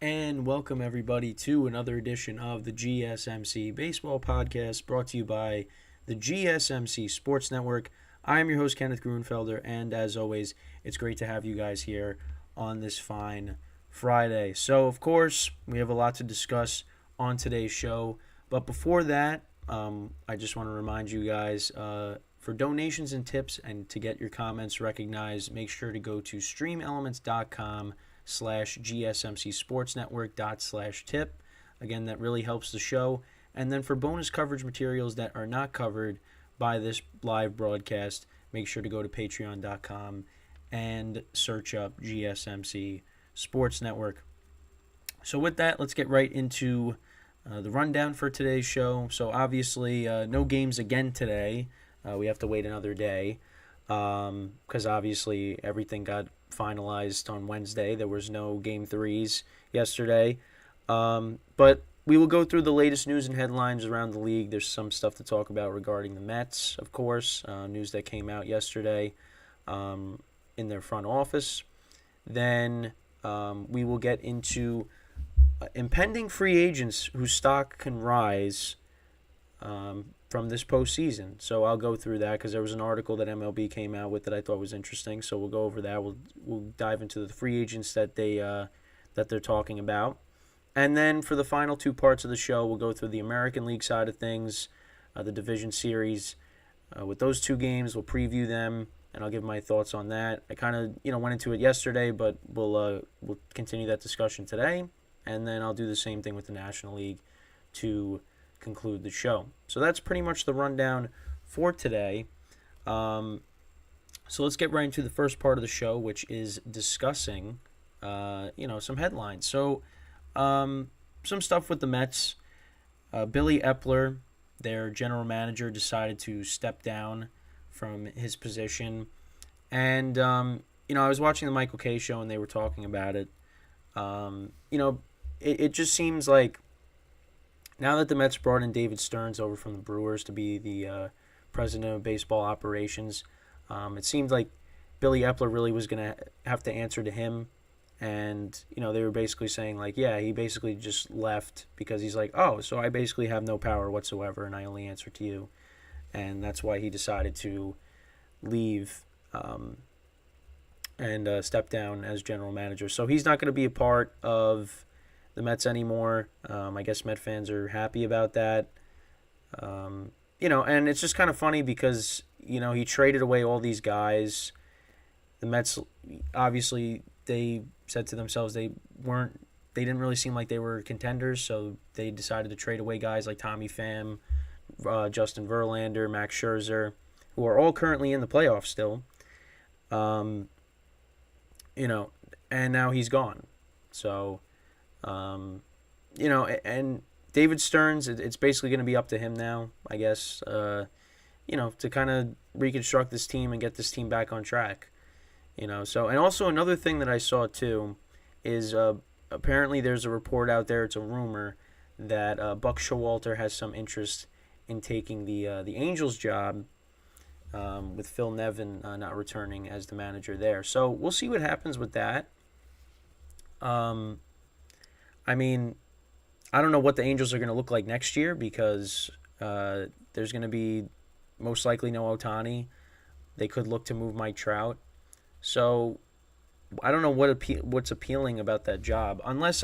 And welcome everybody to another edition of the GSMC Baseball Podcast brought to you by the GSMC Sports Network. I am your host, Kenneth Grunfelder, and as always, it's great to have you guys here on this fine Friday. So, of course, we have a lot to discuss on today's show, but before that, I just want to remind you guys for donations and tips and to get your comments recognized, make sure to go to streamelements.com/gsmcsportsnetwork./tip. Again, that really helps the show. And then for bonus coverage materials that are not covered by this live broadcast, make sure to go to patreon.com and search up GSMC Sports Network. So with that, let's get right into the rundown for today's show. So obviously, no games again today. We have to wait another day because obviously everything got finalized on Wednesday. There was no Game 3s yesterday. But we will go through the latest news and headlines around the league. There's some stuff to talk about regarding the Mets, of course, news that came out yesterday in their front office. Then we will get into impending free agents whose stock can rise from this postseason. So I'll go through that because there was an article that MLB came out with that I thought was interesting. So we'll go over that. We'll dive into the free agents that they're talking about. And then for the final two parts of the show, we'll go through the American League side of things, the division series. With those two games, we'll preview them, and I'll give my thoughts on that. I kind of went into it yesterday, but we'll continue that discussion today. And then I'll do the same thing with the National League to conclude the show. So that's pretty much the rundown for today. So let's get right into the first part of the show, which is discussing, some headlines. So some stuff with the Mets. Billy Epler, their general manager, decided to step down from his position. And, I was watching the Michael Kay show and they were talking about it. It just seems like now that the Mets brought in David Stearns over from the Brewers to be the president of baseball operations, it seemed like Billy Epler really was going to have to answer to him. And, they were basically saying, like, yeah, he basically just left because he's like, oh, so I basically have no power whatsoever and I only answer to you. And that's why he decided to leave and step down as general manager. So he's not going to be a part of the Mets anymore. I guess Met fans are happy about that. And it's just kind of funny because, he traded away all these guys. The Mets, obviously, they said to themselves they didn't really seem like they were contenders, so they decided to trade away guys like Tommy Pham, Justin Verlander, Max Scherzer, who are all currently in the playoffs still. And now he's gone. So, and David Stearns, it's basically going to be up to him now, I guess, to kind of reconstruct this team and get this team back on track. So, and also another thing that I saw too is apparently there's a report out there, it's a rumor, that Buck Showalter has some interest in taking the Angels job with Phil Nevin not returning as the manager there. So we'll see what happens with that. I don't know what the Angels are going to look like next year because there's going to be most likely no Ohtani. They could look to move Mike Trout. So I don't know what's appealing about that job. Unless,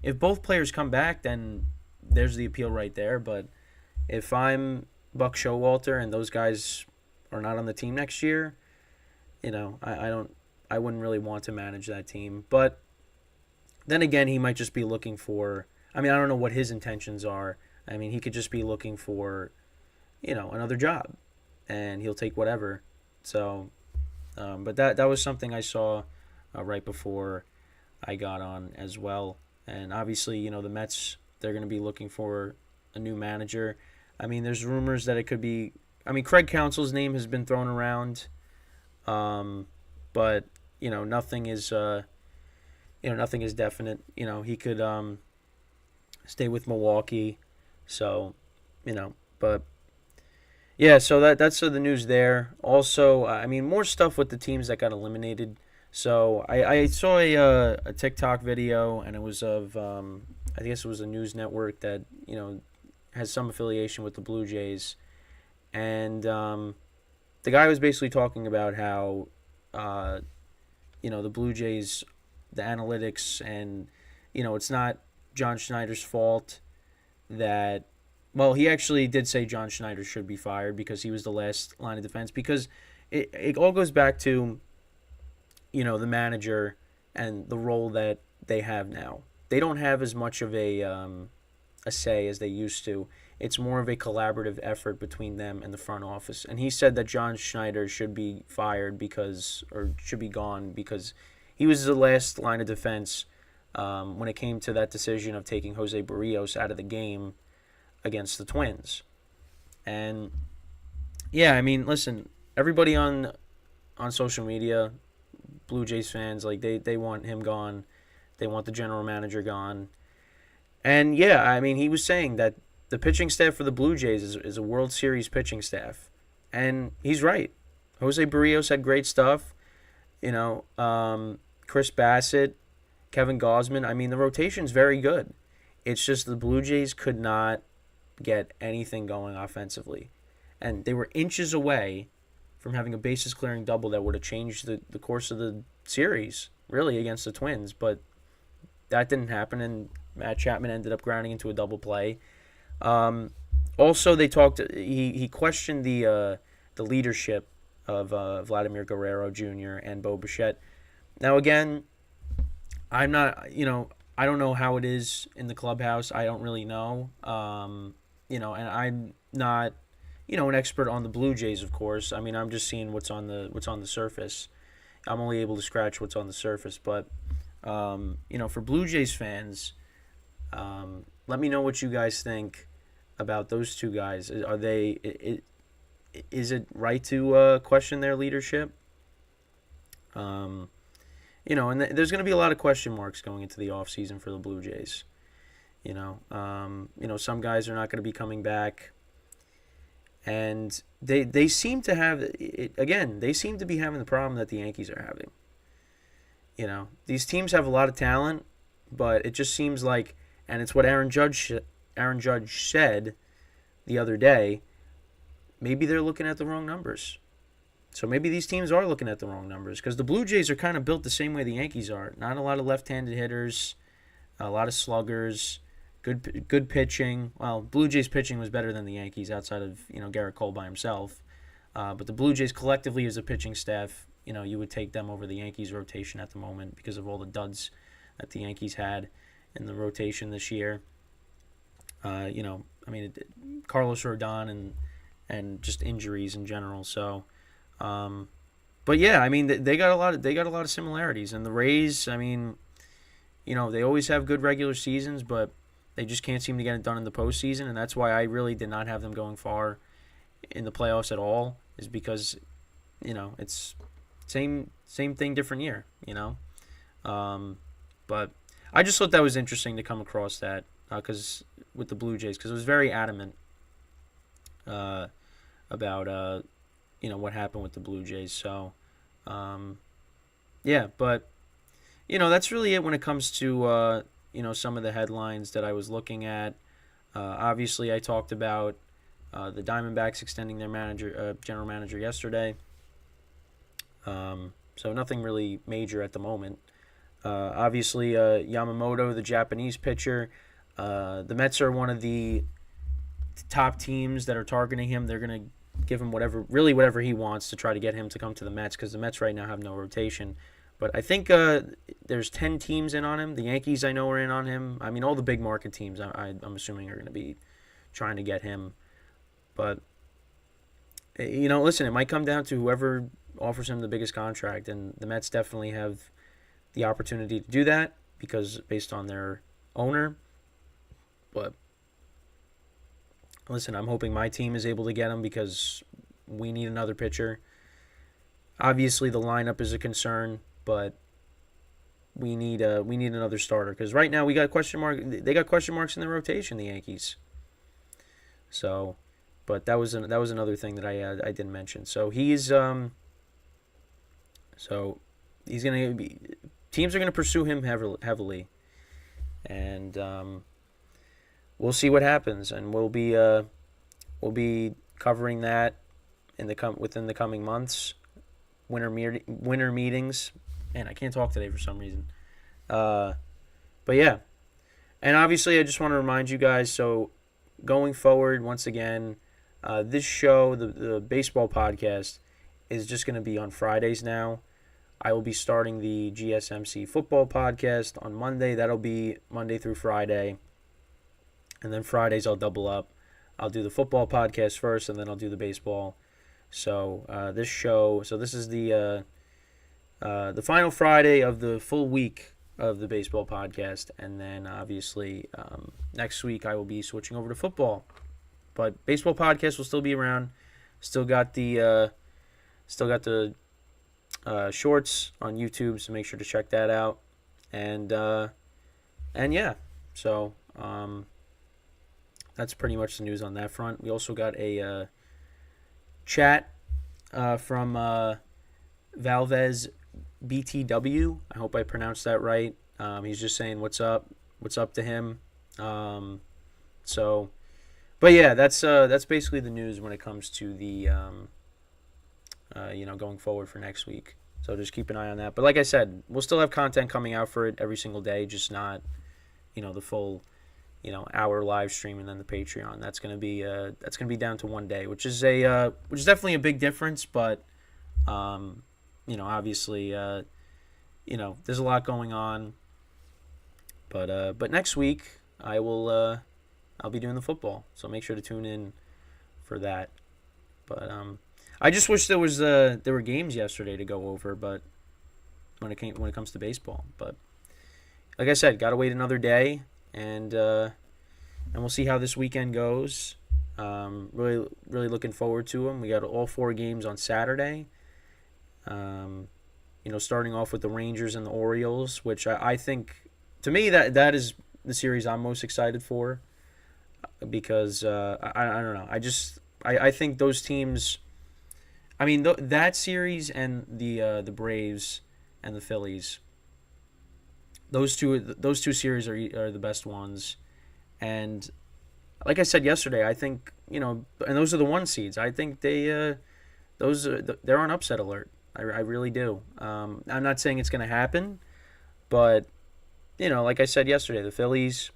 if both players come back, then there's the appeal right there. But if I'm Buck Showalter and those guys are not on the team next year, I wouldn't really want to manage that team. But then again, he might just be looking for, I don't know what his intentions are. He could just be looking for, another job, and he'll take whatever. So, but that was something I saw right before I got on as well. And obviously, the Mets, they're going to be looking for a new manager. There's rumors that it could be, Craig Counsell's name has been thrown around, but nothing is definite. He could stay with Milwaukee. So, but yeah, so that's the news there. Also, more stuff with the teams that got eliminated. So I saw a TikTok video, and it was of I guess it was a news network that has some affiliation with the Blue Jays, and the guy was basically talking about how uh, the Blue Jays, the analytics, and it's not John Schneider's fault that. Well, he actually did say John Schneider should be fired because he was the last line of defense. Because it all goes back to the manager and the role that they have now. They don't have as much of a say as they used to. It's more of a collaborative effort between them and the front office. And he said that John Schneider should be fired or should be gone because he was the last line of defense when it came to that decision of taking Jose Barrios out of the game against the Twins. And yeah, I mean, listen, everybody on social media, Blue Jays fans, like they want him gone. They want the general manager gone. And yeah, I mean, he was saying that the pitching staff for the Blue Jays is a World Series pitching staff. And he's right. Jose Barrios had great stuff. Chris Bassett, Kevin Gausman. I mean, the rotation's very good. It's just the Blue Jays could not get anything going offensively. And they were inches away from having a bases clearing double that would have changed the course of the series, really, against the Twins. But that didn't happen, and Matt Chapman ended up grounding into a double play. Also, they talked. He questioned the leadership of Vladimir Guerrero Jr. and Bo Bichette. Now, again, I'm not. I don't know how it is in the clubhouse. I don't really know. And I'm not, an expert on the Blue Jays, of course. I mean, I'm just seeing what's on the surface. I'm only able to scratch what's on the surface, but for Blue Jays fans, let me know what you guys think about those two guys. Is it right to question their leadership? And there's going to be a lot of question marks going into the offseason for the Blue Jays. Some guys are not going to be coming back, and they seem to have it again. They seem to be having the problem that the Yankees are having. These teams have a lot of talent, but it just seems like, and it's what Aaron Judge said the other day. Maybe they're looking at the wrong numbers. So maybe these teams are looking at the wrong numbers because the Blue Jays are kind of built the same way the Yankees are. Not a lot of left-handed hitters, a lot of sluggers, good pitching. Well, Blue Jays pitching was better than the Yankees outside of Garrett Cole by himself. But the Blue Jays collectively as a pitching staff, you would take them over the Yankees rotation at the moment because of all the duds that the Yankees had in the rotation this year. Carlos Rodon and just injuries in general. So, but yeah, I mean they got a lot of similarities. And the Rays, I mean, they always have good regular seasons, but they just can't seem to get it done in the postseason, and that's why I really did not have them going far in the playoffs at all. Is because, it's same thing, different year. But I just thought that was interesting to come across that because with the Blue Jays, because it was very adamant about what happened with the Blue Jays. So yeah, but that's really it when it comes to some of the headlines that I was looking at. Obviously, I talked about the Diamondbacks extending their general manager yesterday. So nothing really major at the moment. Obviously, Yamamoto, the Japanese pitcher, the Mets are one of the top teams that are targeting him. They're going to give him whatever he wants to try to get him to come to the Mets because the Mets right now have no rotation. But I think there's 10 teams in on him. The Yankees, I know, are in on him. I mean, all the big market teams, I'm assuming, are going to be trying to get him. But, listen, it might come down to whoever offers him the biggest contract. And the Mets definitely have the opportunity to do that because based on their owner. But, listen, I'm hoping my team is able to get him because we need another pitcher. Obviously, the lineup is a concern. But we need another starter because right now we got question mark. They got question marks in the rotation, the Yankees. So, but that was another thing that I didn't mention. So he's he's going to be teams are going to pursue him heavily, and we'll see what happens, and we'll be covering that within the coming months. Winter meetings, and I can't talk today for some reason. But yeah, and obviously I just want to remind you guys. So going forward, once again, this show, the baseball podcast, is just going to be on Fridays now. I will be starting the GSMC football podcast on Monday. That'll be Monday through Friday. And then Fridays I'll double up. I'll do the football podcast first, and then I'll do the baseball. So this is the final Friday of the full week of the baseball podcast. And then obviously next week I will be switching over to football. But baseball podcast will still be around. Still got the shorts on YouTube, so make sure to check that out. And yeah, so that's pretty much the news on that front. We also got a chat from Valvez BTW. I hope I pronounced that right. He's just saying what's up to him. But yeah, that's basically the news when it comes to the going forward for next week. So just keep an eye on that. But like I said, we'll still have content coming out for it every single day, just not the full hour live stream and then the Patreon. That's gonna be down to one day, which is definitely a big difference. But obviously there's a lot going on. But next week I'll be doing the football, so make sure to tune in for that. But I just wish there were games yesterday to go over, but when it comes to baseball. But like I said, gotta wait another day, and we'll see how this weekend goes. Really looking forward to them. We got all 4 games on Saturday. Starting off with the Rangers and the Orioles, which I think, to me, that is the series I'm most excited for, because I don't know. I think those teams. I mean, that series and the Braves and the Phillies. Those two series are the best ones, and like I said yesterday, I think and those are the 1 seeds. I think they're on upset alert. I really do. I'm not saying it's going to happen, but like I said yesterday, the Phillies,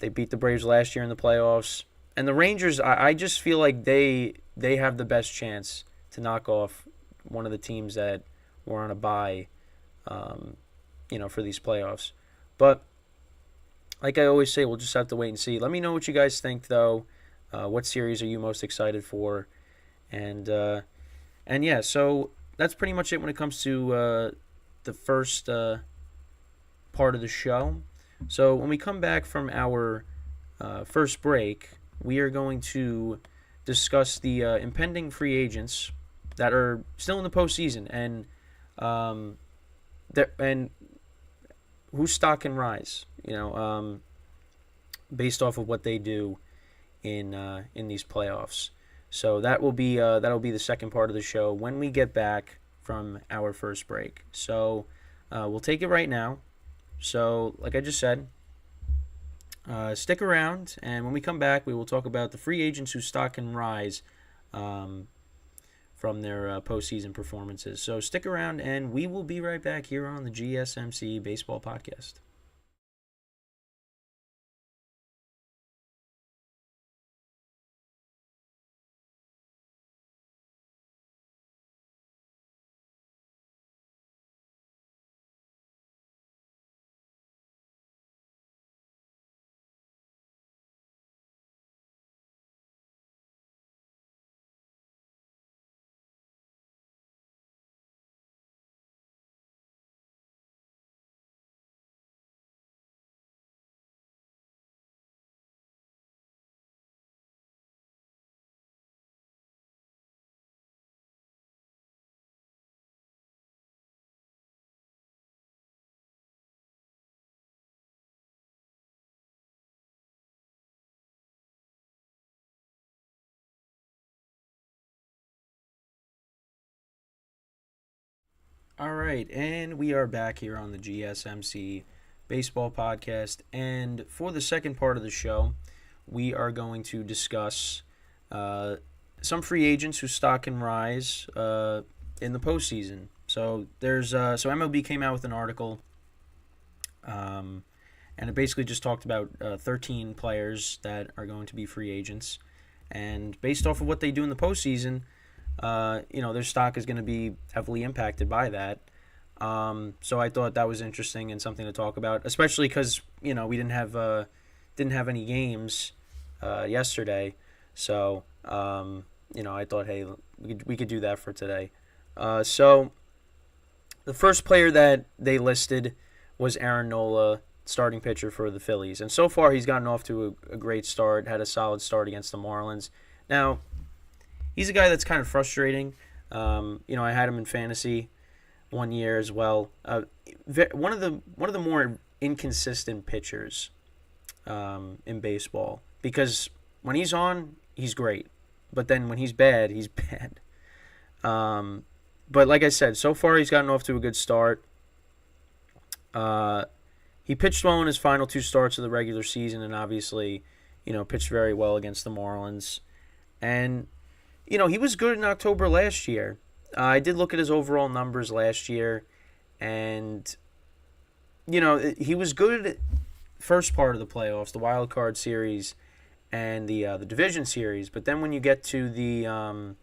they beat the Braves last year in the playoffs, and the Rangers. I just feel like they have the best chance to knock off one of the teams that were on a bye, for these playoffs. But like I always say, we'll just have to wait and see. Let me know what you guys think, though. What series are you most excited for? And yeah, so that's pretty much it when it comes to the first part of the show. So when we come back from our first break, we are going to discuss the impending free agents that are still in the postseason, and whose stock can rise. Based off of what they do in these playoffs. So that'll be the second part of the show when we get back from our first break. So we'll take it right now. So like I just said, stick around, and when we come back, we will talk about the free agents whose stock can rise from their postseason performances. So stick around, and we will be right back here on the GSMC Baseball Podcast. All right, and we are back here on the GSMC Baseball Podcast. And for the second part of the show, we are going to discuss some free agents whose stock can rise in the postseason. So so MLB came out with an article, and it basically just talked about 13 players that are going to be free agents, and based off of what they do in the postseason, their stock is going to be heavily impacted by that. So I thought that was interesting and something to talk about, especially because we didn't have any games yesterday. So I thought, hey, we could do that for today. So the first player that they listed was Aaron Nola, starting pitcher for the Phillies, and so far he's gotten off to a great start. Had a solid start against the Marlins. Now, he's a guy that's kind of frustrating. I had him in fantasy one year as well. One of the more inconsistent pitchers in baseball, because when he's on, he's great, but then when he's bad, he's bad. But like I said, so far he's gotten off to a good start. He pitched well in his final two starts of the regular season, and obviously, pitched very well against the Marlins. And he was good in October last year. I did look at his overall numbers last year, and he was good first part of the playoffs, the wild card series, and the division series. But then when you get to the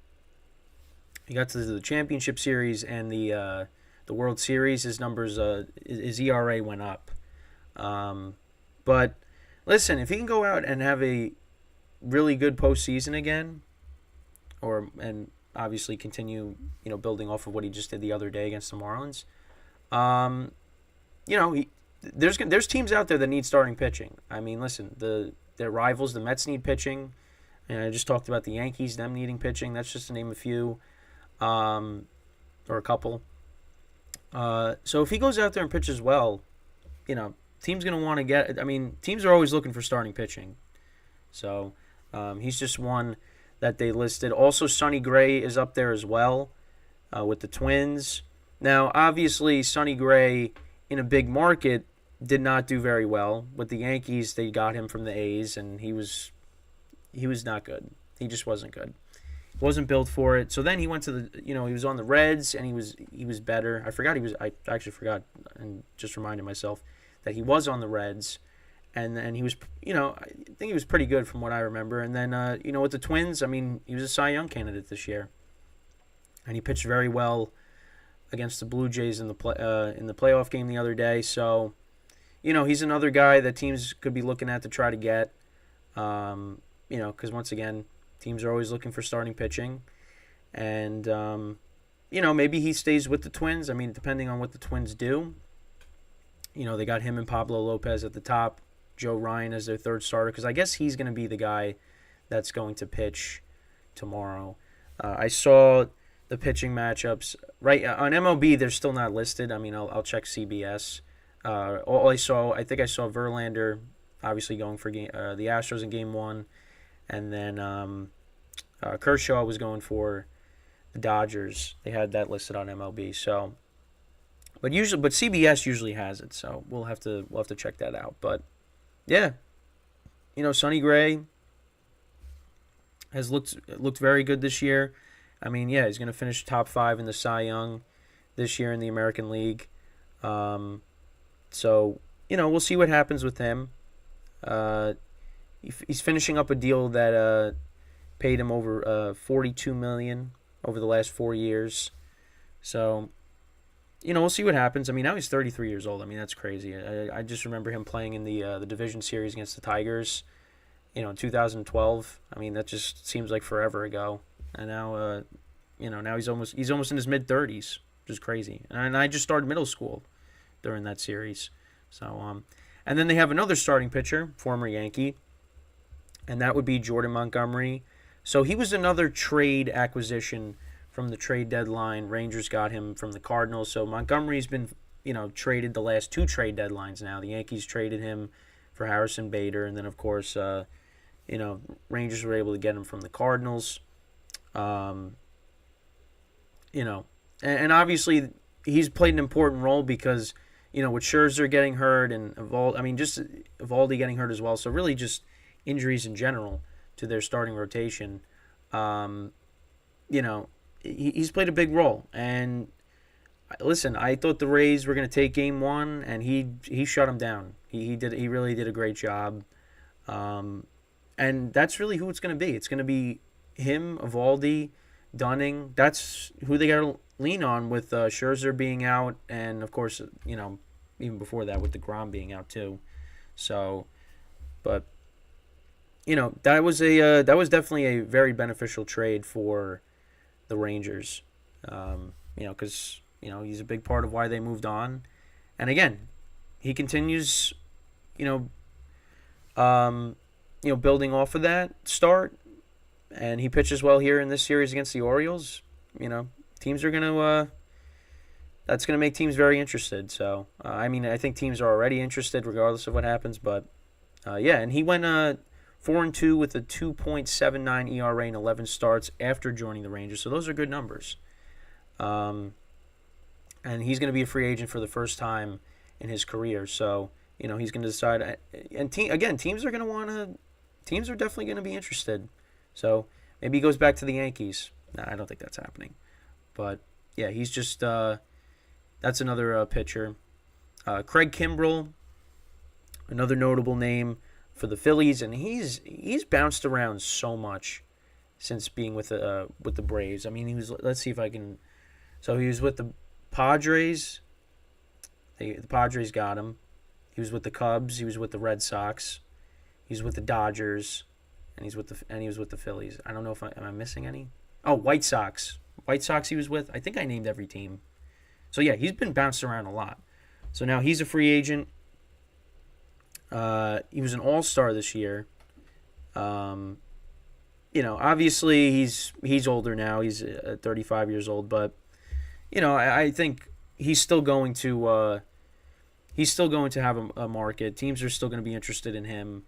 championship series and the World Series, his numbers, his ERA went up. But listen, if he can go out and have a really good postseason again, and obviously continue, building off of what he just did the other day against the Marlins, there's teams out there that need starting pitching. I mean, listen, their rivals, the Mets, need pitching, and I just talked about the Yankees, them needing pitching. That's just to name a few, or a couple. So if he goes out there and pitches well, team's going to want to get. I mean, teams are always looking for starting pitching. So he's just one that they listed. Also, Sonny Gray is up there as well with the Twins. Now, obviously, Sonny Gray in a big market did not do very well. With the Yankees, they got him from the A's, and he was not good. He just wasn't good. Wasn't built for it. So then he went to he was on the Reds, and he was better. I actually forgot and just reminded myself that he was on the Reds, and then he was, I think he was pretty good from what I remember. And then, with the Twins, I mean, he was a Cy Young candidate this year, and he pitched very well against the Blue Jays in the playoff game the other day. So, he's another guy that teams could be looking at to try to get, because once again, teams are always looking for starting pitching, and maybe he stays with the Twins. I mean, depending on what the Twins do. They got him and Pablo Lopez at the top, Joe Ryan as their third starter, because I guess he's going to be the guy that's going to pitch tomorrow. I saw the pitching matchups. Right on MLB, they're still not listed. I mean, I'll check CBS. I think I saw Verlander obviously going for the Astros in Game 1, and then Kershaw was going for the Dodgers. They had that listed on MLB. So. But CBS usually has it, so we'll have to check that out. But yeah, Sonny Gray has looked very good this year. I mean, yeah, he's going to finish top 5 in the Cy Young this year in the American League. So we'll see what happens with him. He's finishing up a deal that paid him over $42 million over the last 4 years. So. We'll see what happens. I mean, now he's 33 years old. I mean, that's crazy. I just remember him playing in the division series against the Tigers, in 2012. I mean, that just seems like forever ago. And now, now he's almost in his mid-30s, which is crazy. And I just started middle school during that series. So, and then they have another starting pitcher, former Yankee, and that would be Jordan Montgomery. So he was another trade acquisition from the trade deadline. Rangers got him from the Cardinals. So Montgomery's been, traded the last 2 trade deadlines now. The Yankees traded him for Harrison Bader, and then, of course, Rangers were able to get him from the Cardinals. And obviously, he's played an important role because, with Scherzer getting hurt and just Evaldi getting hurt as well. So really just injuries in general to their starting rotation. He's played a big role. And listen, I thought the Rays were going to take Game 1, and he shut them down. He really did a great job. And that's really who it's going to be. It's going to be him, Evaldi, Dunning. That's who they got to lean on with Scherzer being out, and of course, even before that with DeGrom being out too. So, but that was definitely a very beneficial trade for the Rangers. Because he's a big part of why they moved on, and again, he continues, building off of that start, and he pitches well here in this series against the Orioles. Teams are gonna. That's gonna make teams very interested. So, I think teams are already interested regardless of what happens. But, and he went 4-2 with a 2.79 ERA in 11 starts after joining the Rangers. So those are good numbers. And he's going to be a free agent for the first time in his career. So, he's going to decide. And teams are going to want to. Teams are definitely going to be interested. So maybe he goes back to the Yankees. Nah, I don't think that's happening. But yeah, he's just. That's another pitcher. Craig Kimbrell, another notable name for the Phillies, and he's bounced around so much since being with the Braves. I mean, he was. Let's see if I can. So he was with the Padres. The Padres got him. He was with the Cubs. He was with the Red Sox. He's with the Dodgers, and he was with the Phillies. I don't know if am I missing any. Oh, White Sox. White Sox he was with. I think I named every team. So yeah, he's been bounced around a lot. So now he's a free agent. He was an all-star this year. Obviously he's older now. He's 35 years old, but I think he's still going to have a market. Teams are still going to be interested in him,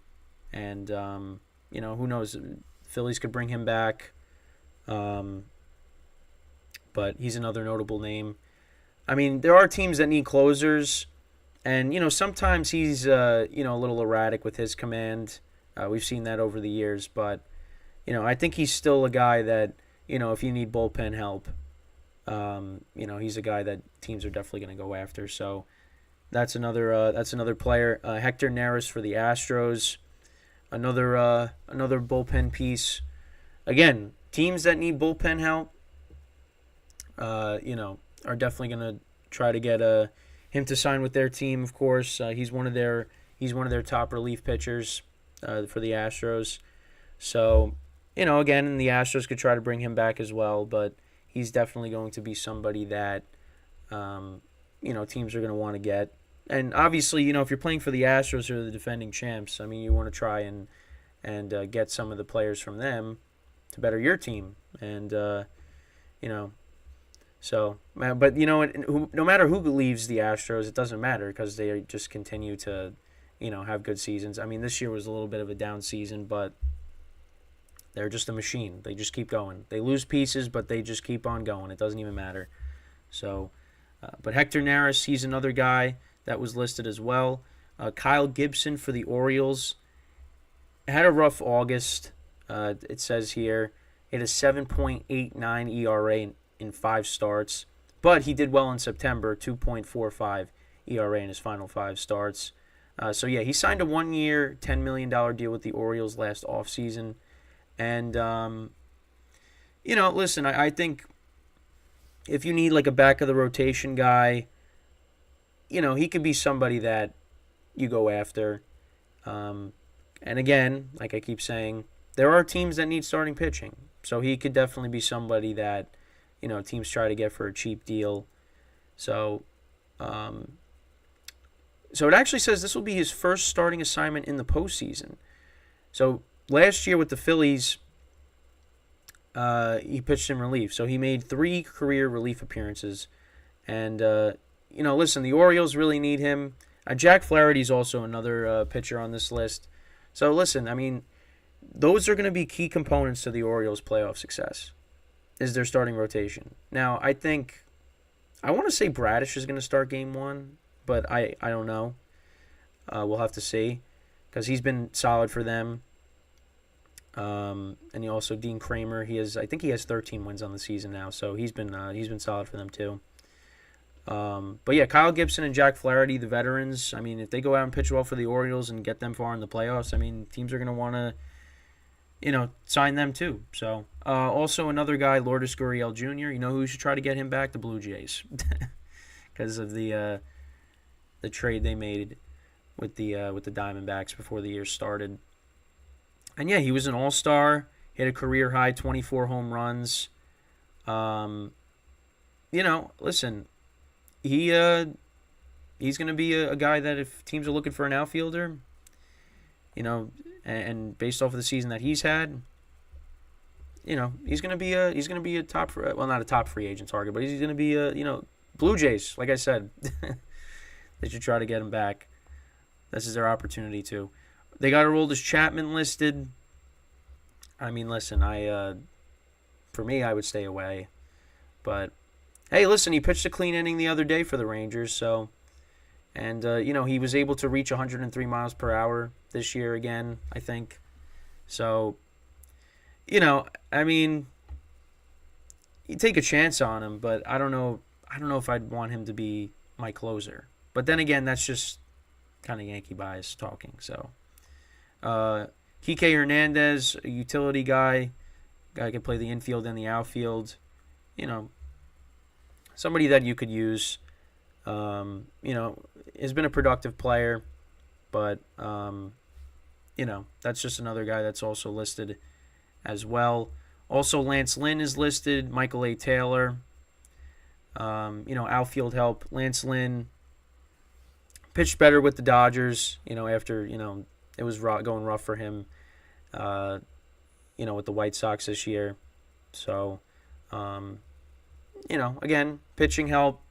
and who knows? Phillies could bring him back. But he's another notable name. I mean, there are teams that need closers. And, sometimes he's, a little erratic with his command. We've seen that over the years. But, I think he's still a guy that, if you need bullpen help, he's a guy that teams are definitely going to go after. So that's another player. Hector Neris for the Astros, another bullpen piece. Again, teams that need bullpen help, are definitely going to try to get him to sign with their team. Of course, he's one of their top relief pitchers for the Astros. So, again, the Astros could try to bring him back as well, but he's definitely going to be somebody that teams are going to want to get. And obviously, if you're playing for the Astros or the defending champs, I mean, you want to try and get some of the players from them to better your team. And So, but no matter who leaves the Astros, it doesn't matter because they just continue to, have good seasons. I mean, this year was a little bit of a down season, but they're just a machine. They just keep going. They lose pieces, but they just keep on going. It doesn't even matter. So, but Hector Neris, he's another guy that was listed as well. Kyle Gibson for the Orioles had a rough August. It says here it is 7.89 ERA in 5 starts, but he did well in September, 2.45 ERA in his final 5 starts. So yeah, he signed a 1-year, $10 million deal with the Orioles last offseason. And, listen, I think if you need like a back of the rotation guy, he could be somebody that you go after. And again, like I keep saying, there are teams that need starting pitching. So he could definitely be somebody that, teams try to get for a cheap deal. So, so it actually says this will be his first starting assignment in the postseason. So last year with the Phillies, he pitched in relief. So he made 3 career relief appearances. And, listen, the Orioles really need him. Jack Flaherty's also another pitcher on this list. So listen, I mean, those are going to be key components to the Orioles' playoff success, is their starting rotation. Now, I think I want to say Bradish is going to start game one, but I don't know. We'll have to see because he's been solid for them. And he also Dean Kramer. I think he has 13 wins on the season now, so he's been solid for them too. But yeah, Kyle Gibson and Jack Flaherty, the veterans. I mean, if they go out and pitch well for the Orioles and get them far in the playoffs, I mean, teams are going to want to, sign them too. So also another guy, Lourdes Gurriel Jr. You know who should try to get him back? The Blue Jays, because of the trade they made with the Diamondbacks before the year started. And yeah, he was an all-star. He had a career high 24 home runs. Listen, he's going to be a guy that if teams are looking for an outfielder, and based off of the season that he's had, he's going to be a top, well, not a top free agent target, but he's going to be Blue Jays, like I said. They should try to get him back. This is their opportunity too. They got Aroldis Chapman listed. I mean, listen, for me, I would stay away. But hey, listen, he pitched a clean inning the other day for the Rangers, so, and he was able to reach 103 miles per hour this year again, I think. So, I mean, you take a chance on him, but I don't know if I'd want him to be my closer. But then again, that's just kind of Yankee bias talking. So, Kike Hernandez, a utility guy can play the infield and the outfield. Somebody that you could use. Has been a productive player, but that's just another guy that's also listed as well. Also, Lance Lynn is listed. Michael A. Taylor. Outfield help. Lance Lynn pitched better with the Dodgers. After it was going rough for him. With the White Sox this year. So, again, pitching help.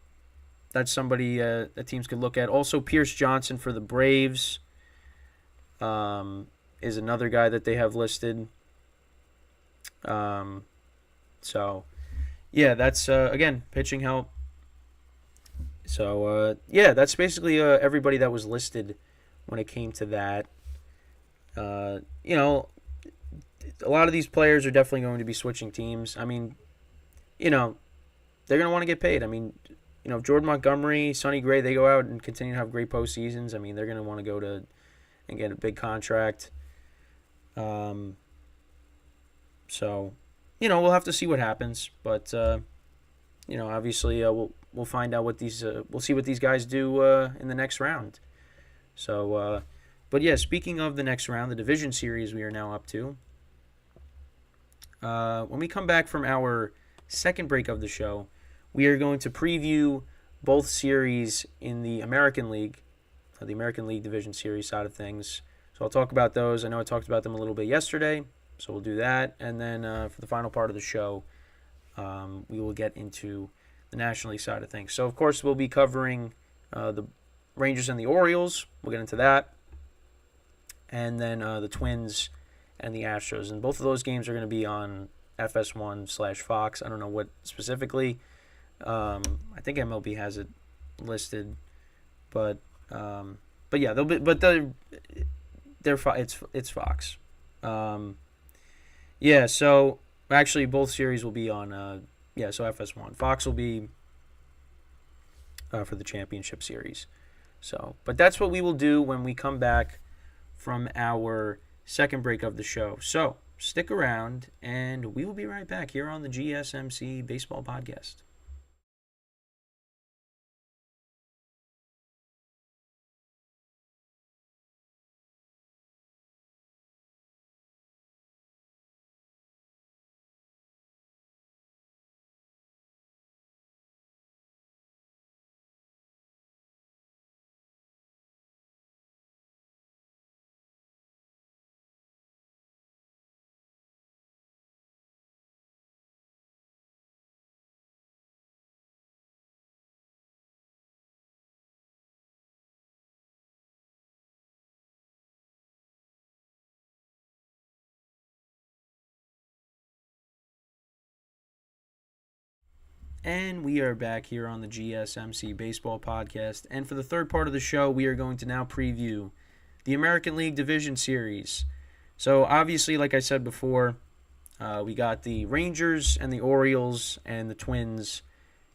That's somebody that teams could look at. Also, Pierce Johnson for the Braves is another guy that they have listed. So, yeah, that's, again, pitching help. So, that's basically everybody that was listed when it came to that. A lot of these players are definitely going to be switching teams. I mean, they're going to want to get paid. I mean, if Jordan Montgomery, Sonny Gray, they go out and continue to have great postseasons, I mean, they're going to want to go to and get a big contract. So, we'll have to see what happens. But, obviously we'll find out what we'll see what these guys do in the next round. So, but yeah, speaking of the next round, the division series we are now up to. When we come back from our second break of the show, we are going to preview both series in the American League Division Series side of things. So I'll talk about those. I know I talked about them a little bit yesterday, so we'll do that. And then for the final part of the show, we will get into the National League side of things. So, of course, we'll be covering the Rangers and the Orioles. We'll get into that. And then the Twins and the Astros. And both of those games are going to be on FS1/Fox. I don't know what specifically. I think MLB has it listed, but yeah, they'll be. But it's Fox. Yeah. So actually, both series will be on. So FS1. Fox will be for the championship series. So, but that's what we will do when we come back from our second break of the show. So stick around, and we will be right back here on the GSMC Baseball Podcast. And we are back here on the GSMC Baseball Podcast. And for the third part of the show, we are going to now preview the American League Division Series. So obviously, like I said before, we got the Rangers and the Orioles and the Twins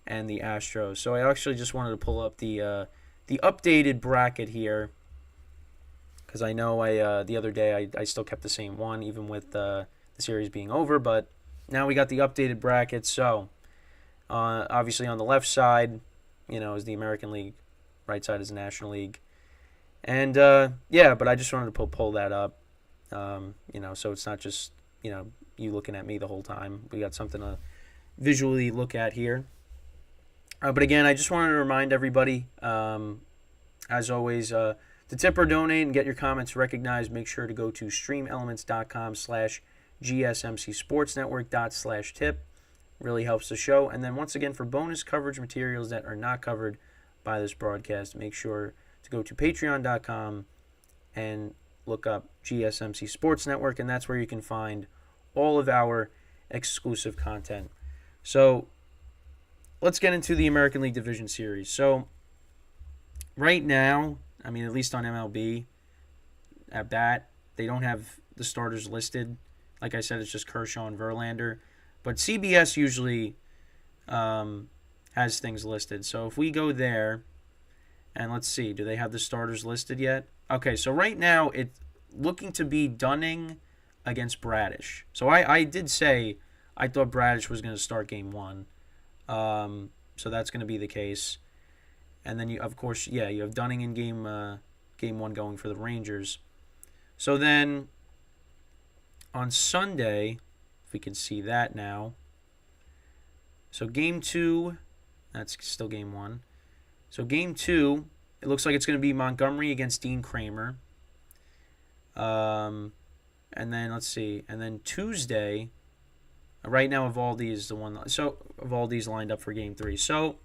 and the Astros. So I actually just wanted to pull up the updated bracket here, because I know the other day I still kept the same one even with the series being over, but now we got the updated bracket. So obviously on the left side, is the American League, right side is the National League, and but I just wanted to pull that up, so it's not just you looking at me the whole time. We got something to visually look at here. But again, I just wanted to remind everybody, as always, to tip or donate and get your comments recognized, make sure to go to streamelements.com/gsmcsportsnetwork./tip. Really helps the show. And then once again, for bonus coverage materials that are not covered by this broadcast, make sure to go to patreon.com and look up GSMC Sports Network, and that's where you can find all of our exclusive content. So let's get into the American League Division Series. So right now, at least on MLB, at bat, they don't have the starters listed. Like I said, it's just Kershaw and Verlander. But CBS usually has things listed. So if we go there, and let's see, do they have the starters listed yet? Okay, so right now it's looking to be Dunning against Bradish. So I did say I thought Bradish was going to start Game 1. So that's going to be the case. And then, you have Dunning in Game 1 going for the Rangers. So then on Sunday, if we can see that now. So Game 2, that's still Game 1. So Game 2, it looks like it's going to be Montgomery against Dean Kramer. And then, let's see. And then Tuesday, right now Evaldi is the one. So Evaldi's lined up for Game 3. So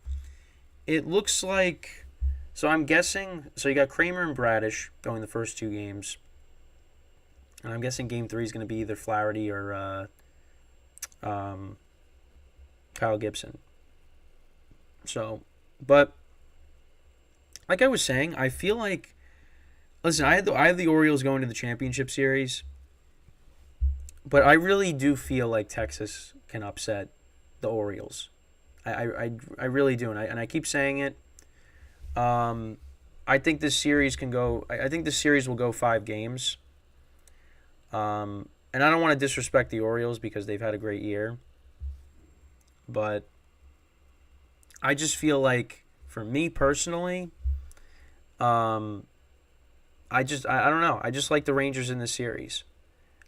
it looks like, so I'm guessing, so you got Kramer and Bradish going the first two games. And I'm guessing Game 3 is going to be either Flaherty or Kyle Gibson. So, but like I was saying, I feel like, listen, I have the Orioles going to the championship series, but I really do feel like Texas can upset the Orioles. I really do, and I keep saying it. I think this series can go. I think this series will go 5 games. And I don't want to disrespect the Orioles because they've had a great year, but I just feel like, for me personally, I don't know. I just like the Rangers in this series.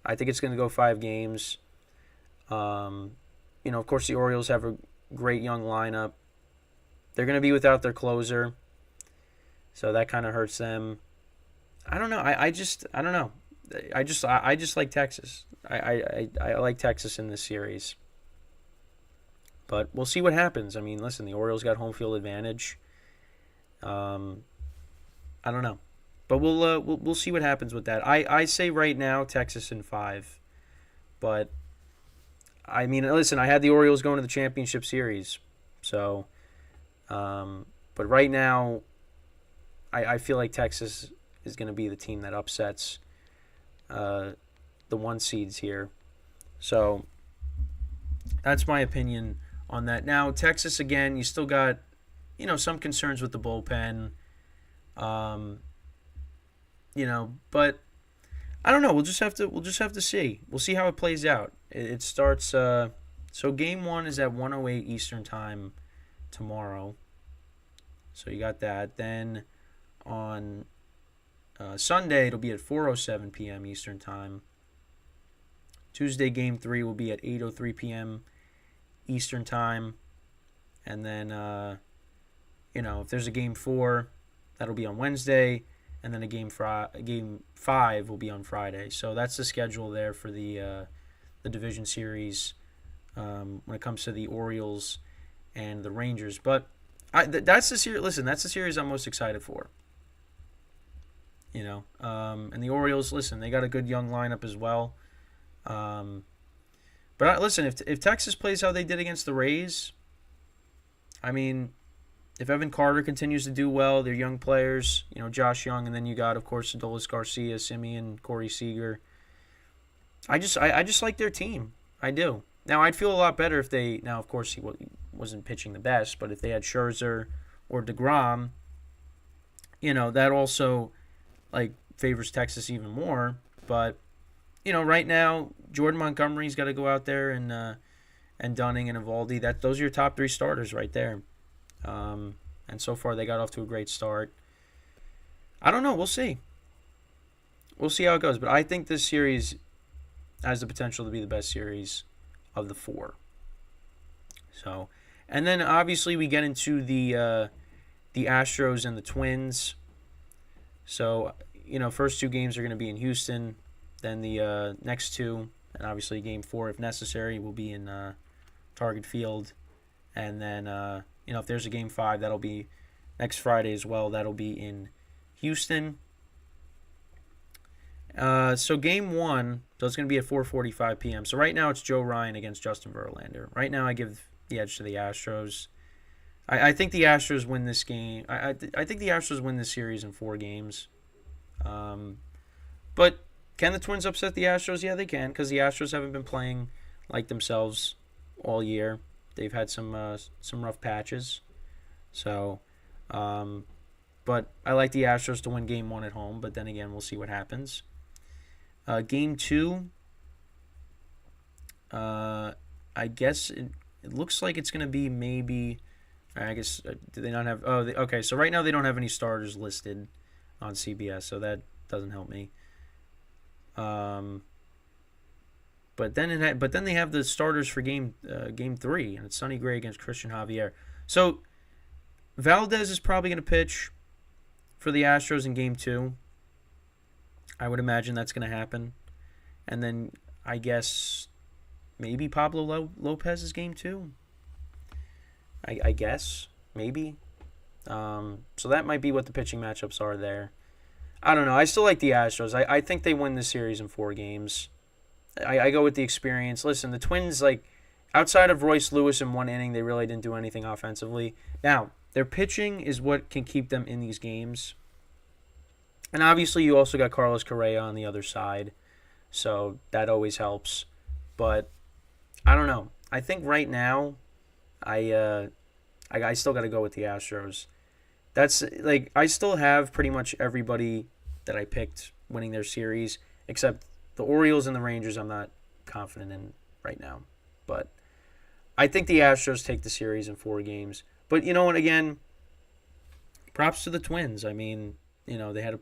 I think it's going to go 5 games. Of course, the Orioles have a great young lineup. They're going to be without their closer, so that kind of hurts them. I don't know. I don't know. I just like Texas. I like Texas in this series. But we'll see what happens. Listen, the Orioles got home field advantage. I don't know. But we'll see what happens with that. I say right now Texas in 5. But listen, I had the Orioles going to the championship series. So but right now I feel like Texas is going to be the team that upsets the 1 seeds here. So that's my opinion on that. Now, Texas, again, you still got, some concerns with the bullpen. But I don't know. We'll just have to see. We'll see how it plays out. It starts. So Game 1 is at 1:08 Eastern Time tomorrow. So you got that. Then on Sunday it'll be at 4:07 p.m. Eastern Time. Tuesday Game 3 will be at 8:03 p.m. Eastern Time, and then if there's a Game 4, that'll be on Wednesday. And then Game 5 will be on Friday. So that's the schedule there for the division series when it comes to the Orioles and the Rangers. But that's the series. Listen, that's the series I'm most excited for. And the Orioles, listen, they got a good young lineup as well. But listen, if Texas plays how they did against the Rays, I mean, if Evan Carter continues to do well, they're young players, Josh Young, and then you got, of course, Adolis Garcia, Simeon, Corey Seager. I just like their team. I do. Now, I'd feel a lot better if they, now, of course, he wasn't pitching the best, but if they had Scherzer or DeGrom, that also, favors Texas even more. But, right now, Jordan Montgomery's got to go out there and Dunning and Evaldi. Those are your top 3 starters right there. And so far, they got off to a great start. I don't know. We'll see. We'll see how it goes. But I think this series has the potential to be the best series of the 4. So, and then obviously we get into the Astros and the Twins. So, first 2 games are going to be in Houston. Then the next 2, and obviously Game 4, if necessary, will be in Target Field. And then, if there's a Game 5, that'll be next Friday as well. That'll be in Houston. So Game 1, so it's going to be at 4:45 p.m. So right now it's Joe Ryan against Justin Verlander. Right now I give the edge to the Astros. I think the Astros win this game. I think the Astros win this series in 4 games. But can the Twins upset the Astros? Yeah, they can, because the Astros haven't been playing like themselves all year. They've had some rough patches. So, but I like the Astros to win Game 1 at home. But then again, we'll see what happens. Game 2, I guess it looks like it's going to be maybe, I guess, do they not have, okay, so right now they don't have any starters listed on CBS, so that doesn't help me. But then they have the starters for game 3, and it's Sonny Gray against Christian Javier. So Valdez is probably going to pitch for the Astros in Game 2. I would imagine that's going to happen. And then I guess maybe Pablo Lopez is Game 2. I guess. Maybe. So that might be what the pitching matchups are there. I don't know. I still like the Astros. I think they win this series in 4 games. I go with the experience. Listen, the Twins, outside of Royce Lewis in 1 inning, they really didn't do anything offensively. Now, their pitching is what can keep them in these games. And obviously, you also got Carlos Correa on the other side, so that always helps. But I don't know. I think right now, I still got to go with the Astros. That's I still have pretty much everybody that I picked winning their series, except the Orioles and the Rangers. I'm not confident in right now, but I think the Astros take the series in 4 games. But you know what? Again, props to the Twins. I mean, they had a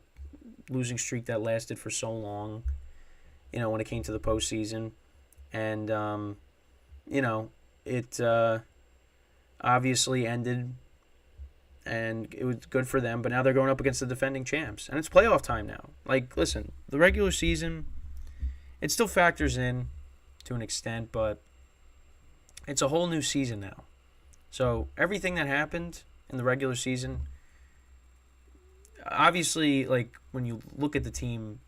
losing streak that lasted for so long, when it came to the postseason. And, it obviously ended, and it was good for them. But now they're going up against the defending champs. And it's playoff time now. Listen, the regular season, it still factors in to an extent, but it's a whole new season now. So everything that happened in the regular season, obviously, when you look at the team,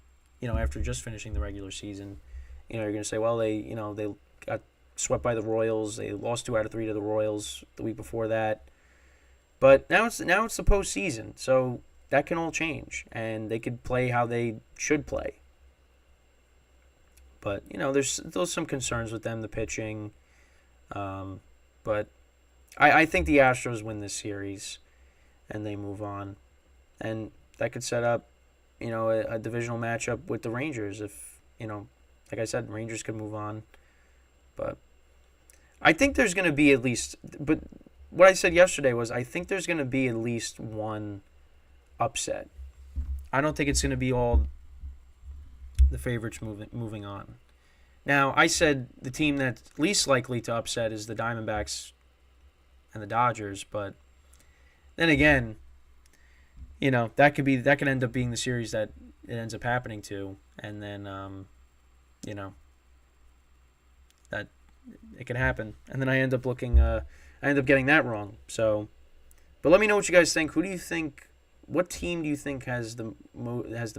after just finishing the regular season, you're going to say, well, they got swept by the Royals. They lost 2 out of 3 to the Royals the week before that. But now it's the postseason, so that can all change, and they could play how they should play. But there's still some concerns with them, the pitching. But I think the Astros win this series, and they move on. And that could set up, a divisional matchup with the Rangers. If, like I said, Rangers could move on. But I think there's going to be at least, but what I said yesterday was I think there's going to be at least one upset. I don't think it's going to be all the favorites moving on. Now, I said the team that's least likely to upset is the Diamondbacks and the Dodgers, but then again, that could end up being the series that it ends up happening to, and then that it can happen, and then I end up getting that wrong. So, but let me know what you guys think. Who do you think? What team do you think has the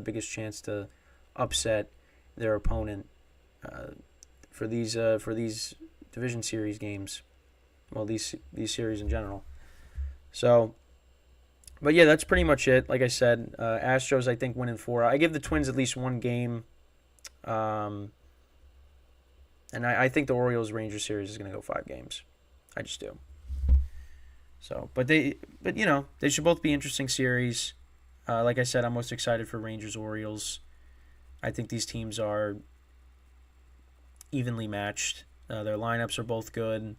biggest chance to upset their opponent for these division series games? Well, these series in general. So, but yeah, that's pretty much it. Like I said, Astros I think win in 4. I give the Twins at least one game, um, and I think the Orioles Rangers series is going to go 5 games. I just do. So, but they should both be interesting series. Like I said, I'm most excited for Rangers Orioles. I think these teams are evenly matched. Their lineups are both good.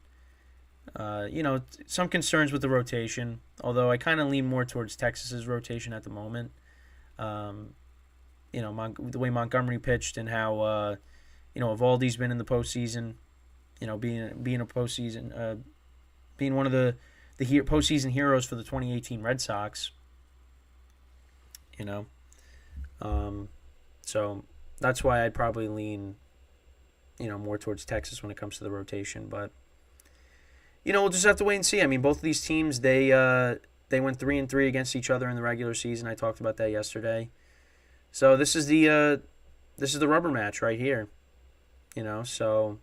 Some concerns with the rotation, although I kind of lean more towards Texas's rotation at the moment. Um, the way Montgomery pitched and how Evaldi's been in the postseason. Being a postseason, being one of the postseason heroes for the 2018 Red Sox. You know, so that's why I'd probably lean, more towards Texas when it comes to the rotation. But we'll just have to wait and see. I mean, both of these teams they went 3-3 against each other in the regular season. I talked about that yesterday. So this is the rubber match right here. So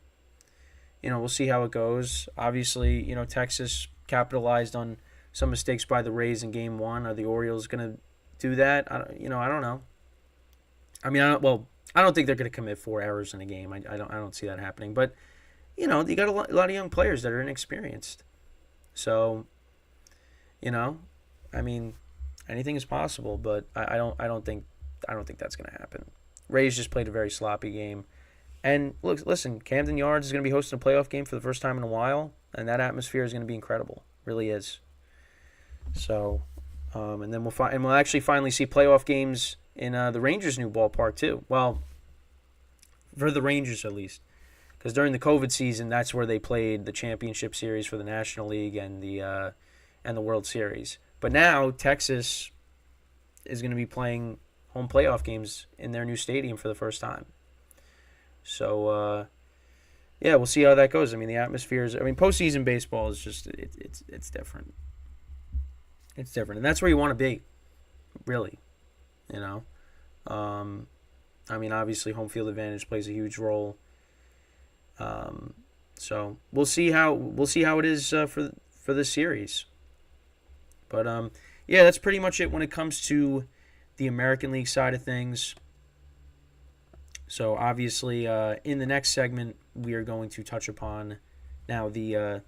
we'll see how it goes. Obviously, Texas capitalized on some mistakes by the Rays in Game 1. Are the Orioles going to do that? I don't know. I mean, I don't think they're going to commit 4 errors in a game. I don't see that happening. But you got a lot of young players that are inexperienced. So, I mean, anything is possible. But I don't think that's going to happen. Rays just played a very sloppy game. And listen, Camden Yards is going to be hosting a playoff game for the first time in a while, and that atmosphere is going to be incredible. It really is. So, and then we'll actually finally see playoff games in the Rangers' new ballpark too. Well, for the Rangers at least, because during the COVID season, that's where they played the championship series for the National League and the World Series. But now Texas is going to be playing home playoff games in their new stadium for the first time. So, we'll see how that goes. I mean, the atmospheres. I mean, postseason baseball is just it's different. It's different, and that's where you want to be, really. I mean, obviously, home field advantage plays a huge role. So we'll see how it is for this series. But that's pretty much it when it comes to the American League side of things. So obviously, in the next segment, we are going to touch upon now the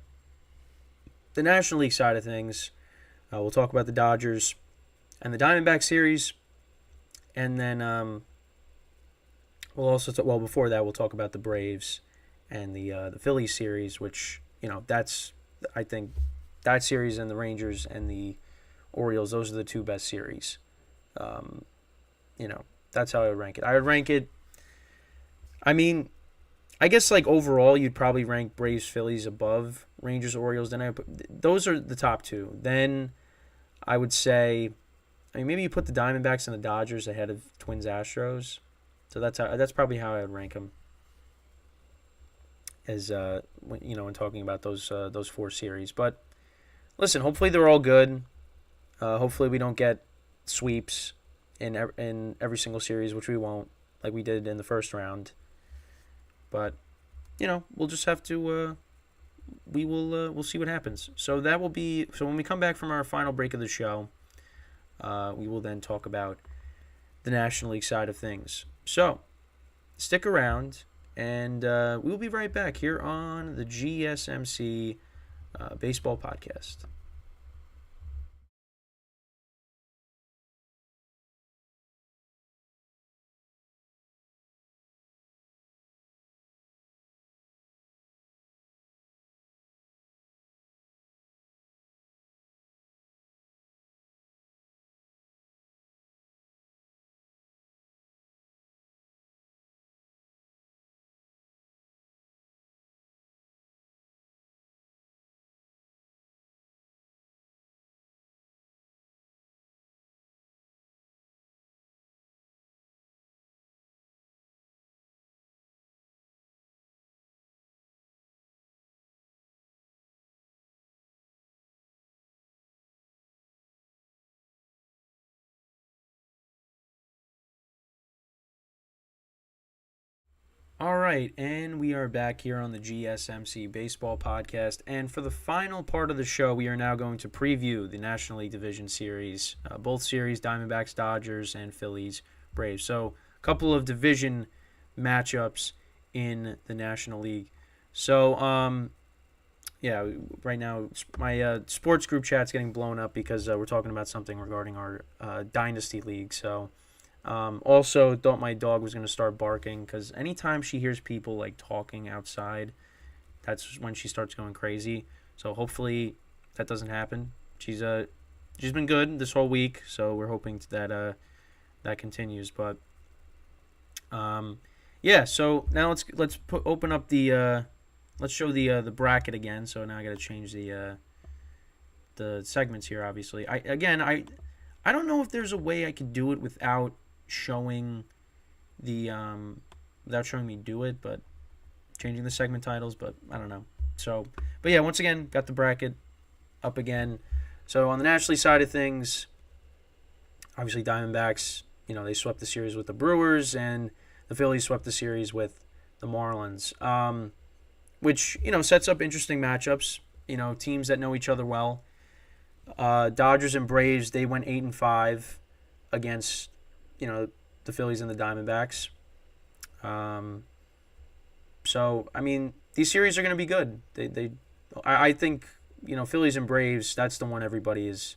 National League side of things. We'll talk about the Dodgers and the Diamondback series, and then we'll also before that we'll talk about the Braves and the Phillies series, which that's I think that series and the Rangers and the Orioles, those are the two best series. That's how I would rank it. I would rank it. I mean, I guess like overall, you'd probably rank Braves, Phillies above Rangers, Orioles. Then those are the top two. Then I would say, maybe you put the Diamondbacks and the Dodgers ahead of Twins, Astros. So that's probably how I would rank them. As when talking about those 4 series. But listen, hopefully they're all good. Hopefully we don't get sweeps in every single series, which we won't, like we did in the first round. But we'll just have to. We'll see what happens. So that will be. So when we come back from our final break of the show, we will then talk about the National League side of things. So stick around, and we will be right back here on the GSMC Baseball Podcast. All right, and we are back here on the GSMC Baseball Podcast. And for the final part of the show, we are now going to preview the National League Division Series, both series, Diamondbacks, Dodgers, and Phillies, Braves. So a couple of division matchups in the National League. So, yeah, right now my sports group chat's getting blown up because we're talking about something regarding our Dynasty League. So... also thought my dog was going to start barking because anytime she hears people like talking outside, that's when she starts going crazy. So hopefully that doesn't happen. She's been good this whole week, so we're hoping that that continues. But yeah. So now let's open up the let's show the bracket again. So now I got to change the segments here. Obviously, I don't know if there's a way I could do it without showing without showing me do it, but changing the segment titles, but I don't know. So, but yeah, once again, got the bracket up again. So on the National League side of things, obviously Diamondbacks, they swept the series with the Brewers, and the Phillies swept the series with the Marlins, which sets up interesting matchups. Teams that know each other well. Dodgers and Braves, they went 8-5 against the Phillies and the Diamondbacks. So I mean, these series are going to be good. I think Phillies and Braves. That's the one everybody is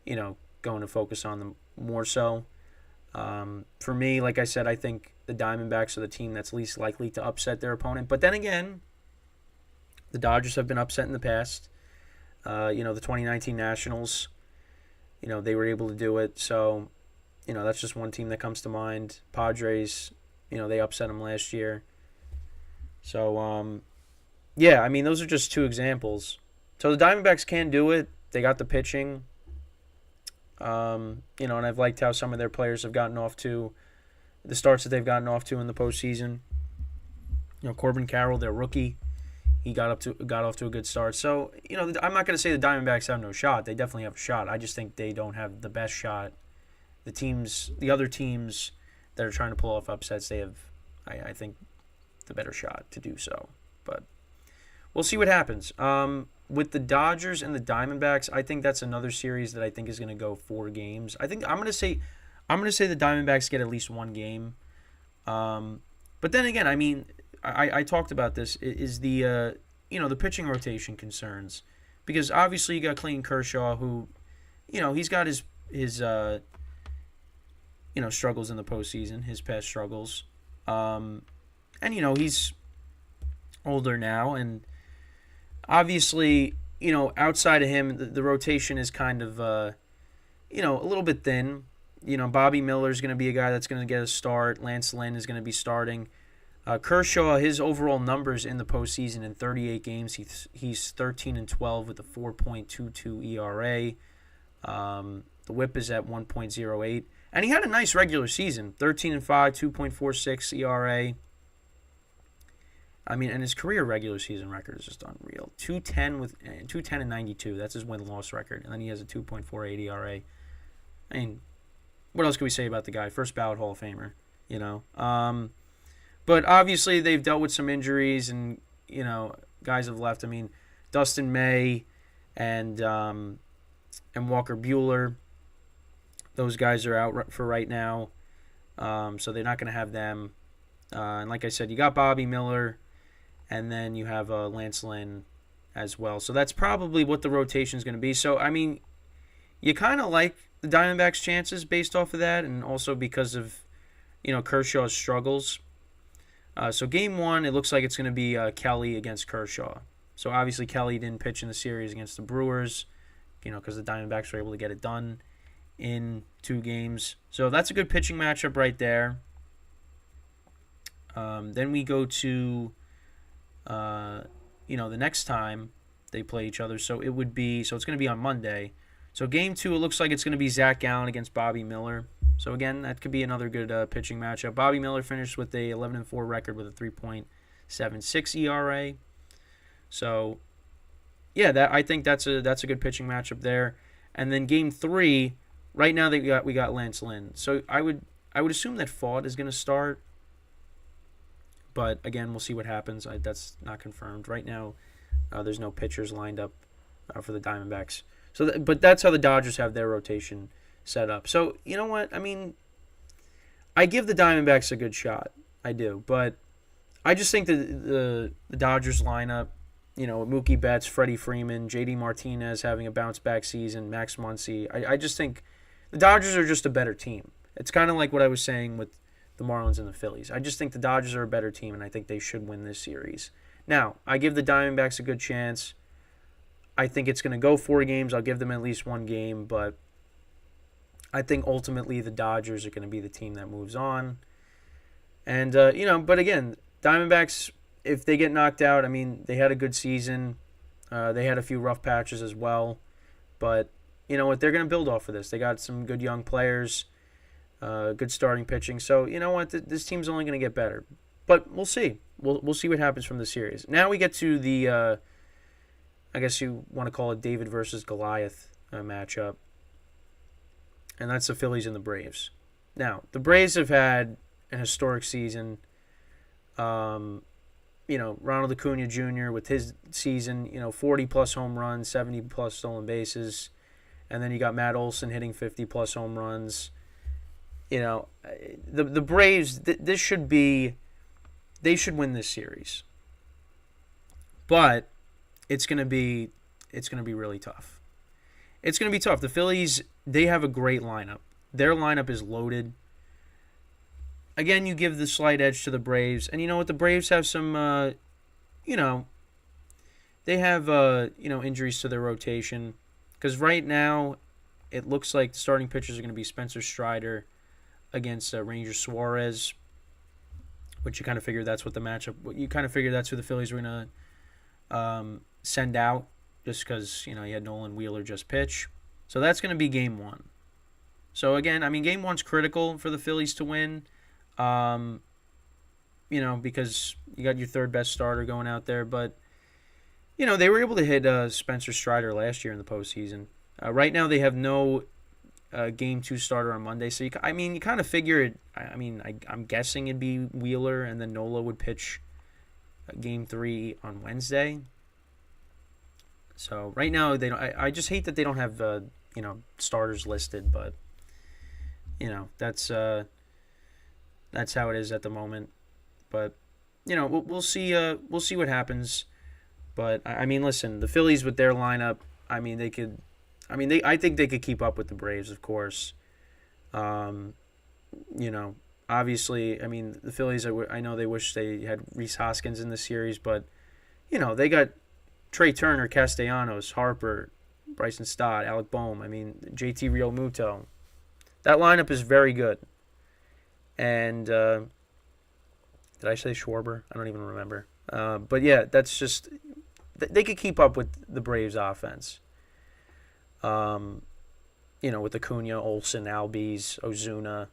going to focus on them more so. For me, like I said, I think the Diamondbacks are the team that's least likely to upset their opponent. But then again, the Dodgers have been upset in the past. The 2019 Nationals, they were able to do it. So, that's just one team that comes to mind. Padres, they upset them last year. So, yeah, I mean, those are just two examples. So the Diamondbacks can do it. They got the pitching. And I've liked how some of their players have gotten off to the starts that they've gotten off to in the postseason. Corbin Carroll, their rookie, he got off to a good start. So, I'm not going to say the Diamondbacks have no shot. They definitely have a shot. I just think they don't have the best shot. The other teams that are trying to pull off upsets, they have, I think, the better shot to do so. But we'll see what happens. With the Dodgers and the Diamondbacks, I think that's another series that I think is going to go 4 games. I'm going to say the Diamondbacks get at least 1 game. But then again, I mean, I talked about this, is the the pitching rotation concerns, because obviously you got Clayton Kershaw, who he's got his struggles in the postseason, his past struggles, and he's older now, and obviously outside of him the rotation is kind of a little bit thin. Bobby Miller is going to be a guy that's going to get a start. Lance Lynn is going to be starting. Kershaw, his overall numbers in the postseason in 38 games, he's 13-12 with a 4.22 ERA. The WHIP is at 1.08, and he had a nice regular season: 13-5, 2.46 ERA. I mean, and his career regular season record is just unreal: 210 and 92. That's his win-loss record, and then he has a 2.48 ERA. I mean, what else can we say about the guy? First ballot Hall of Famer, But obviously they've dealt with some injuries, and guys have left. I mean, Dustin May and Walker Buehler, those guys are out for right now, so they're not going to have them. And like I said, you got Bobby Miller, and then you have Lance Lynn as well. So that's probably what the rotation is going to be. So I mean, you kind of like the Diamondbacks' chances based off of that, and also because of Kershaw's struggles. So game 1, it looks like it's going to be Kelly against Kershaw. So obviously Kelly didn't pitch in the series against the Brewers, because the Diamondbacks were able to get it done in 2 games. So that's a good pitching matchup right there. Then we go to, the next time they play each other. So it's going to be on Monday. So game 2, it looks like it's going to be Zach Gallen against Bobby Miller. So again, that could be another good pitching matchup. Bobby Miller finished with a 11-4 record with a 3.76 ERA. So yeah, I think that's a good pitching matchup there. And then game 3, right now we got Lance Lynn. So I would assume that Fought is going to start. But again, we'll see what happens. That's not confirmed right now. There's no pitchers lined up for the Diamondbacks. But that's how the Dodgers have their rotation set up. So you know what? I mean, I give the Diamondbacks a good shot. I do, but I just think that the Dodgers lineup, Mookie Betts, Freddie Freeman, J.D. Martinez having a bounce-back season, Max Muncy, I just think the Dodgers are just a better team. It's kind of like what I was saying with the Marlins and the Phillies. I just think the Dodgers are a better team, and I think they should win this series. Now, I give the Diamondbacks a good chance. I think it's going to go 4 games. I'll give them at least 1 game, but I think ultimately the Dodgers are going to be the team that moves on. And, but again, Diamondbacks, if they get knocked out, I mean, they had a good season. They had a few rough patches as well. But, you know what, they're going to build off of this. They got some good young players, good starting pitching. So, you know what, this team's only going to get better. But we'll see. We'll see what happens from the series. Now we get to the, I guess you want to call it David versus Goliath matchup. And that's the Phillies and the Braves. Now, the Braves have had an historic season. Ronald Acuna Jr. with his season, 40-plus home runs, 70-plus stolen bases. And then you got Matt Olson hitting 50-plus home runs. The Braves, they should win this series. But it's going to be really tough. It's going to be tough. The Phillies, they have a great lineup. Their lineup is loaded. Again, you give the slight edge to the Braves. And you know what? The Braves have some, they have, injuries to their rotation. Because right now, it looks like the starting pitchers are going to be Spencer Strider against Ranger Suarez, which you kind of figure that's what the matchup, you kind of figure that's who the Phillies were going to send out, just because, you had Nolan Wheeler just pitch. So that's going to be game 1. So again, I mean, game 1's critical for the Phillies to win. Because you got your third best starter going out there. But, they were able to hit Spencer Strider last year in the postseason. Right now they have no game 2 starter on Monday. So, you kind of figure it. I'm guessing it'd be Wheeler, and then Nola would pitch game 3 on Wednesday. So right now they don't. I just hate that they don't have starters listed, but that's how it is at the moment. But we'll see. We'll see what happens. But listen, the Phillies with their lineup, I think they could keep up with the Braves, of course. Obviously, the Phillies, I know they wish they had Rhys Hoskins in the series, but they got Trey Turner, Castellanos, Harper, Bryson Stott, Alec Boehm, JT Realmuto. That lineup is very good. And did I say Schwarber? I don't even remember. But yeah, that's just, they could keep up with the Braves offense. With Acuna, Olsen, Albies, Ozuna,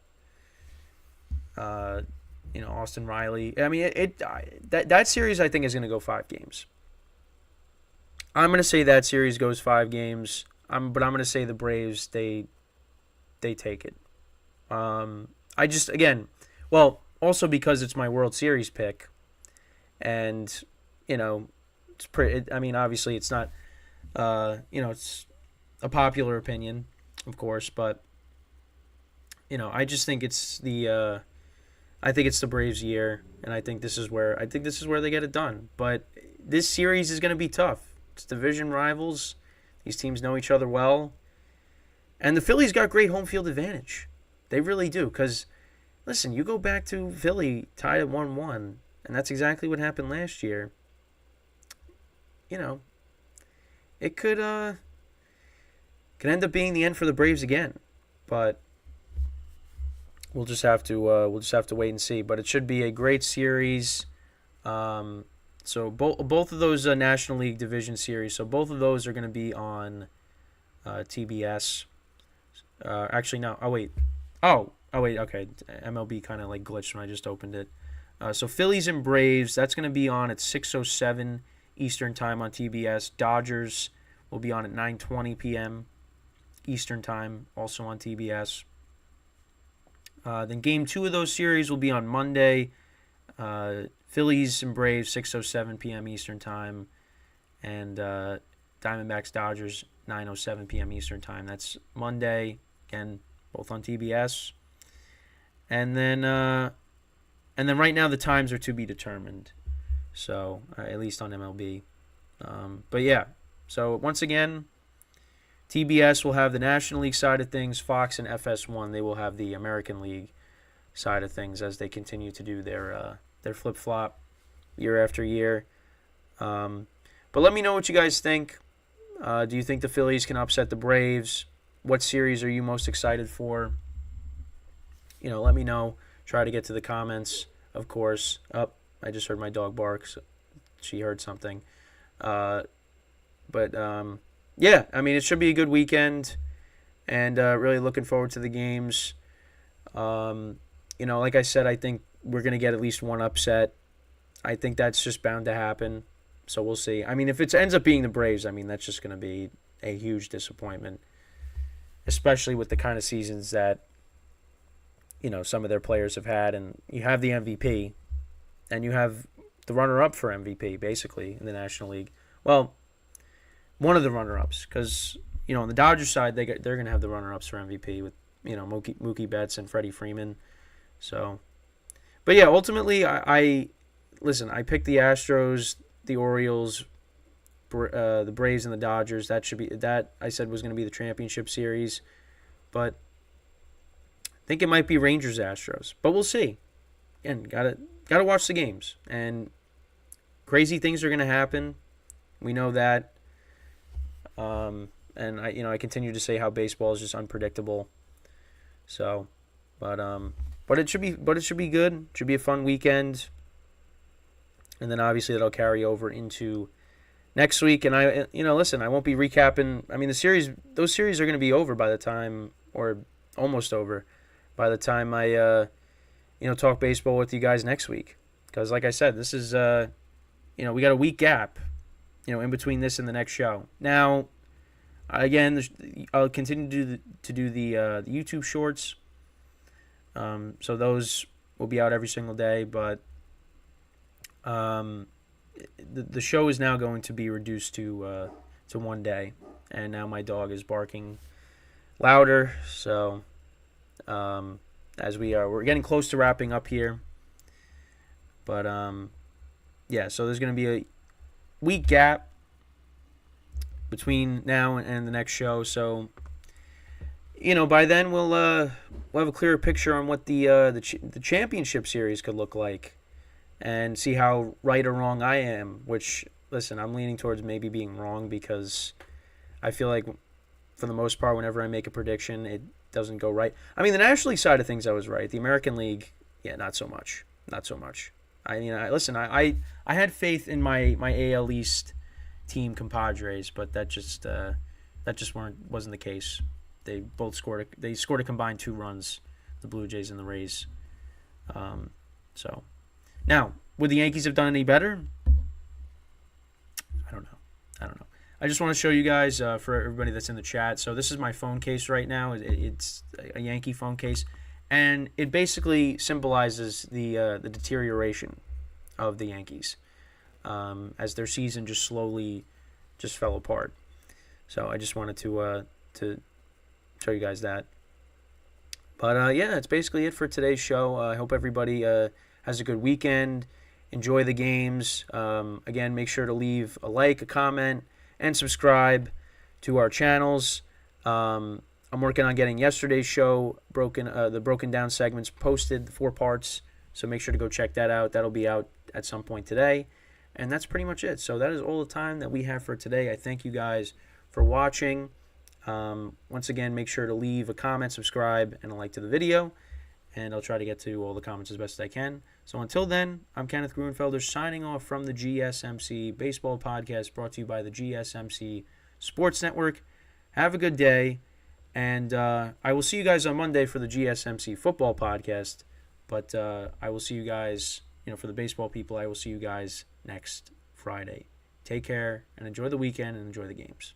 Austin Riley. That series I think is going to go 5 games. I'm going to say that series goes 5 games. But I'm going to say the Braves, they take it. Also because it's my World Series pick, and it's pretty. Obviously it's not. It's a popular opinion, of course, but I just think it's the. I think it's the Braves' year, and I think this is where they get it done. But this series is going to be tough. It's division rivals. These teams know each other well. And the Phillies got great home field advantage. They really do. Because, listen, you go back to Philly tied at 1-1, and that's exactly what happened last year. It could end up being the end for the Braves again. But we'll just have to wait and see. But it should be a great series. So both of those National League Division Series, so both of those are going to be on TBS. Actually, no. Oh, wait. Okay. MLB kind of glitched when I just opened it. So Phillies and Braves, that's going to be on at 6:07 Eastern Time on TBS. Dodgers will be on at 9:20 p.m. Eastern Time, also on TBS. Then Game 2 of those series will be on Monday, Phillies and Braves, 6:07 p.m. Eastern Time. And Diamondbacks, Dodgers, 9:07 p.m. Eastern Time. That's Monday. Again, both on TBS. And then right now the times are to be determined. So, at least on MLB. But yeah, so once again, TBS will have the National League side of things. Fox and FS1, they will have the American League side of things as they continue to do their flip-flop year after year. But let me know what you guys think. Do you think the Phillies can upset the Braves? What series are you most excited for? Let me know. Try to get to the comments, of course. I just heard my dog bark. So she heard something. Yeah, it should be a good weekend, and really looking forward to the games. Like I said, I think we're going to get at least one upset. I think that's just bound to happen, so we'll see. If it ends up being the Braves, that's just going to be a huge disappointment, especially with the kind of seasons that, some of their players have had, and you have the MVP, and you have the runner-up for MVP, basically, in the National League. Well, one of the runner-ups, because, on the Dodgers side, they're going to have the runner-ups for MVP with, Mookie Betts and Freddie Freeman. So, but yeah, ultimately, I picked the Astros, the Orioles, the Braves, and the Dodgers. That I said was going to be the championship series, but I think it might be Rangers Astros. But we'll see. Again, gotta watch the games, and crazy things are going to happen. We know that. And I continue to say how baseball is just unpredictable. So, but it should be good. It should be a fun weekend. And then obviously that'll carry over into next week. And I won't be recapping. Those series are going to be over by the time, or almost over, by the time I talk baseball with you guys next week. Because like I said, this is we got a week gap, in between this and the next show. Now, again, I'll continue to do the YouTube shorts. So those will be out every single day, but the show is now going to be reduced to one day, and now my dog is barking louder. So as we're getting close to wrapping up here, but yeah. So there's going to be a week gap between now and the next show. So by then we'll have a clearer picture on what the championship series could look like, and see how right or wrong I am. Which, listen, I'm leaning towards maybe being wrong, because I feel like for the most part, whenever I make a prediction, it doesn't go right. The National League side of things I was right. The American League, yeah, not so much. I had faith in my AL East team, compadres, but that just wasn't the case. They both scored a combined 2 runs, the Blue Jays and the Rays. So now, would the Yankees have done any better? I don't know. I just want to show you guys, for everybody that's in the chat. So this is my phone case right now. It's a Yankee phone case, and it basically symbolizes the deterioration of the Yankees, as their season just slowly fell apart. So I just wanted to show you guys that. But yeah, that's basically it for today's show. I hope everybody has a good weekend. Enjoy the games. Again, make sure to leave a like, a comment, and subscribe to our channels. I'm working on getting yesterday's show the broken down segments posted, the 4 parts. So make sure to go check that out. That'll be out at some point today. And that's pretty much it. So that is all the time that we have for today. I thank you guys for watching. Once again, make sure to leave a comment, subscribe, and a like to the video. And I'll try to get to all the comments as best as I can. So until then, I'm Kenneth Gruenfelder signing off from the GSMC Baseball Podcast, brought to you by the GSMC Sports Network. Have a good day. And I will see you guys on Monday for the GSMC Football Podcast. But I will see you guys, for the baseball people, I will see you guys next Friday. Take care and enjoy the weekend and enjoy the games.